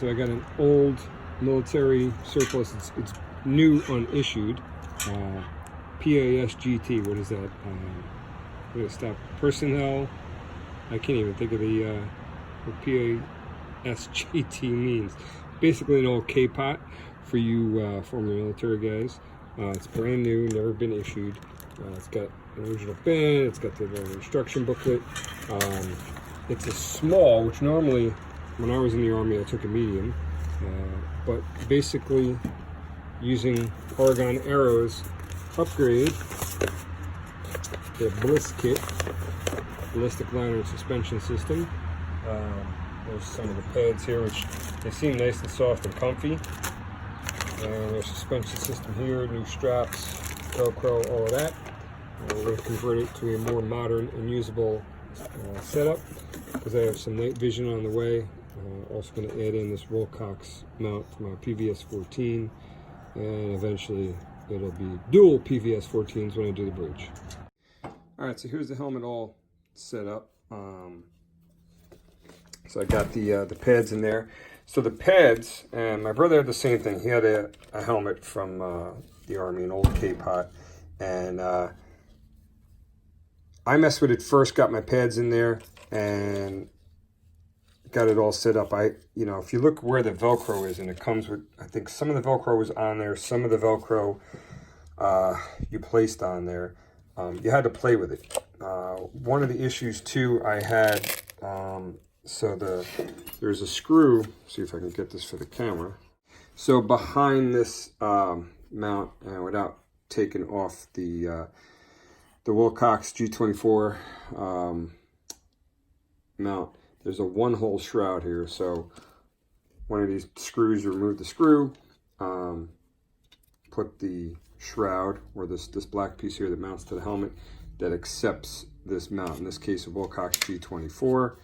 So I got an old military surplus. It's new unissued. PASGT. What is that? What is that? Personnel. I can't even think of the what PASGT means. Basically an old KPOT for you former military guys. It's brand new, never been issued. It's got an original band. It's got the instruction booklet. It's a small, which normally when I was in the Army I took a medium, but basically using Oregon Aero's upgrade, the Bliss kit, ballistic liner and suspension system. There's some of the pads here, which they seem nice and soft and comfy. And there's suspension system here, new straps, Velcro, all of that. We're going to convert it to a more modern and usable setup because I have some night vision on the way. Also going to add in this Wilcox mount for my PVS 14, and eventually it'll be dual PVS 14s when I do the bridge. All right, so here's the helmet all set up. So I got the pads in there. So the pads, and my brother had the same thing. He had a helmet from the Army, an old K-Pot, and I messed with it first, got my pads in there, and got it all set up. If you look where the Velcro is, and it comes with, I think some of the Velcro was on there, some of the Velcro you placed on there. You had to play with it. One of the issues too I had, there's a screw, see if I can get this for the camera. So behind this mount, and without taking off the Wilcox G24 mount, there's a one-hole shroud here. So one of these screws, you remove the screw, put the shroud, or this black piece here that mounts to the helmet, that accepts this mount, in this case a Wilcox G24.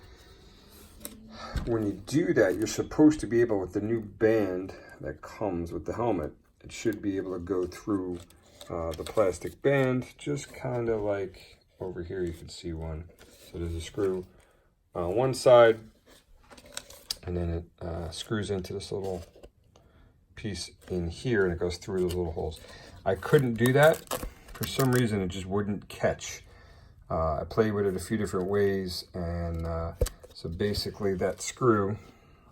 When you do that, you're supposed to be able, with the new band that comes with the helmet, it should be able to go through the plastic band, just kind of like over here you can see one. So there's a screw on one side, and then it screws into this little piece in here, and it goes through those little holes. I couldn't do that. For some reason, it just wouldn't catch. I played with it a few different ways, and so basically that screw,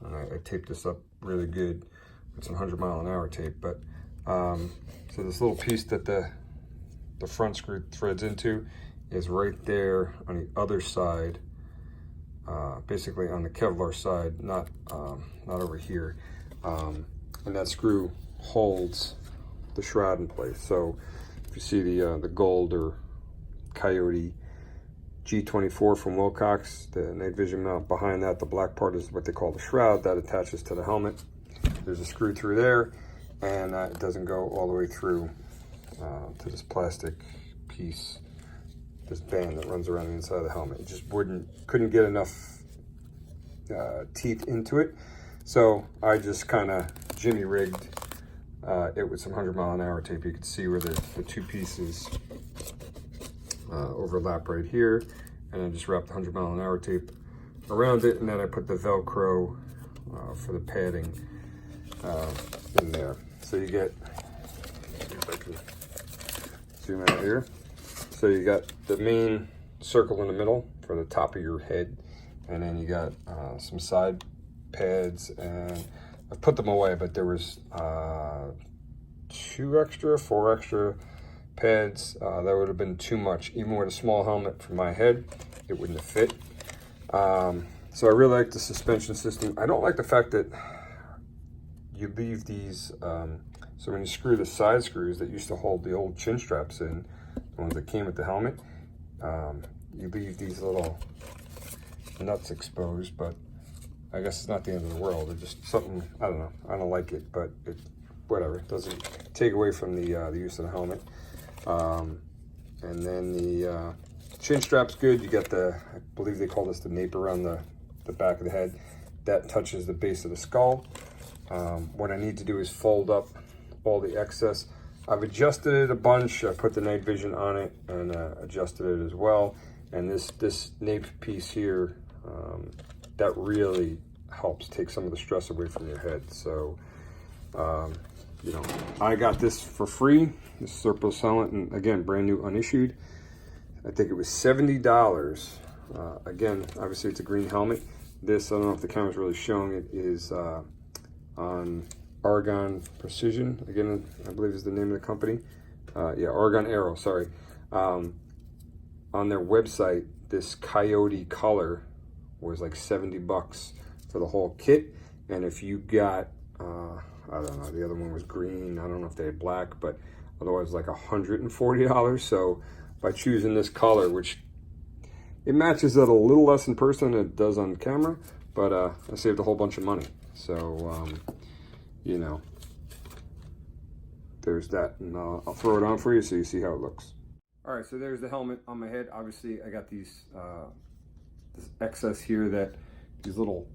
and I taped this up really good with some 100-mile-an-hour tape, but so this little piece that the front screw threads into is right there on the other side, basically on the Kevlar side, not over here, and that screw holds the shroud in place. So if you see the gold or Coyote G24 from Wilcox, the night vision mount, behind that, the black part is what they call the shroud that attaches to the helmet. There's a screw through there, and it doesn't go all the way through to this plastic piece, this band that runs around the inside of the helmet. It just couldn't get enough teeth into it. So I just kind of jimmy rigged it with some 100-mile-an-hour tape. You can see where the two pieces overlap right here, and I just wrapped 100-mile-an-hour tape around it, and then I put the Velcro for the padding in there. So you get, if I can zoom out here, so you got the main circle in the middle for the top of your head, and then you got some side pads, and I put them away, but there was 4 extra pads. That would have been too much. Even with a small helmet for my head, it wouldn't have fit. So I really like the suspension system. I don't like the fact that you leave these, so when you screw the side screws that used to hold the old chin straps in, the ones that came with the helmet, you leave these little nuts exposed, but I guess it's not the end of the world. It's just something, I don't know, I don't like it, but whatever. It doesn't take away from the use of the helmet. And then the chin strap's good. You got I believe they call this the nape around the back of the head. That touches the base of the skull. What I need to do is fold up all the excess. I've adjusted it a bunch. I put the night vision on it and adjusted it as well. And this nape piece here, that really helps take some of the stress away from your head. So, you know, I got this for free, this surplus helmet, and again, brand new, unissued. I think it was $70. Again, obviously it's a green helmet. This, I don't know if the camera's really showing it, is on Argon Precision. Again, I believe is the name of the company. Yeah, Argon Aero, sorry. On their website, this coyote color was like $70 for the whole kit. And if you got, I don't know, the other one was green. I don't know if they had black, but otherwise like $140. So by choosing this color, which it matches it a little less in person than it does on camera, but I saved a whole bunch of money. So, you know, there's that, and I'll throw it on for you so you see how it looks. All right, so there's the helmet on my head. Obviously, I got these this excess here, that these little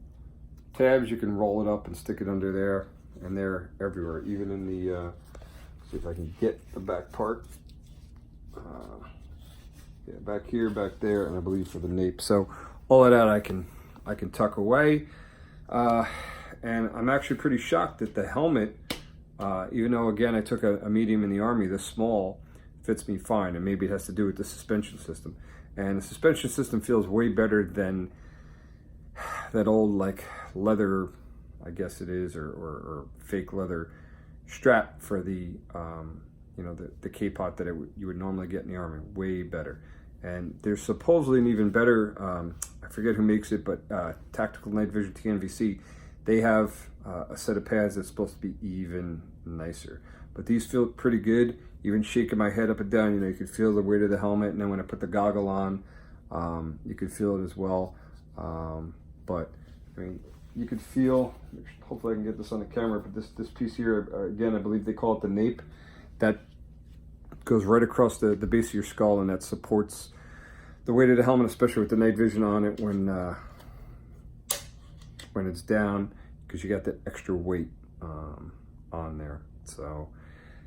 tabs, you can roll it up and stick it under there, and they're everywhere, even in the, see if I can get the back part. Yeah, back here, back there, and I believe for the nape. So all of that I can tuck away. And I'm actually pretty shocked that the helmet, even though again I took a medium in the Army, this small fits me fine, and maybe it has to do with the suspension system. And the suspension system feels way better than that old like leather, I guess it is, or fake leather strap for the you know, the KPOT that you would normally get in the Army. Way better. And there's supposedly an even better, I forget who makes it, but Tactical Night Vision TNVC, they have a set of pads that's supposed to be even nicer. But these feel pretty good. Even shaking my head up and down, you know, you can feel the weight of the helmet. And then when I put the goggle on, you can feel it as well. But I mean, you could feel, hopefully I can get this on the camera, but this piece here, again, I believe they call it the nape, that goes right across the base of your skull, and that supports the weight of the helmet, especially with the night vision on it when it's down, because you got that extra weight on there. So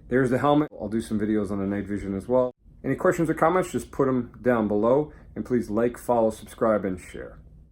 there's the helmet. I'll do some videos on the night vision as well. Any questions or comments, just put them down below, and please like, follow, subscribe, and share.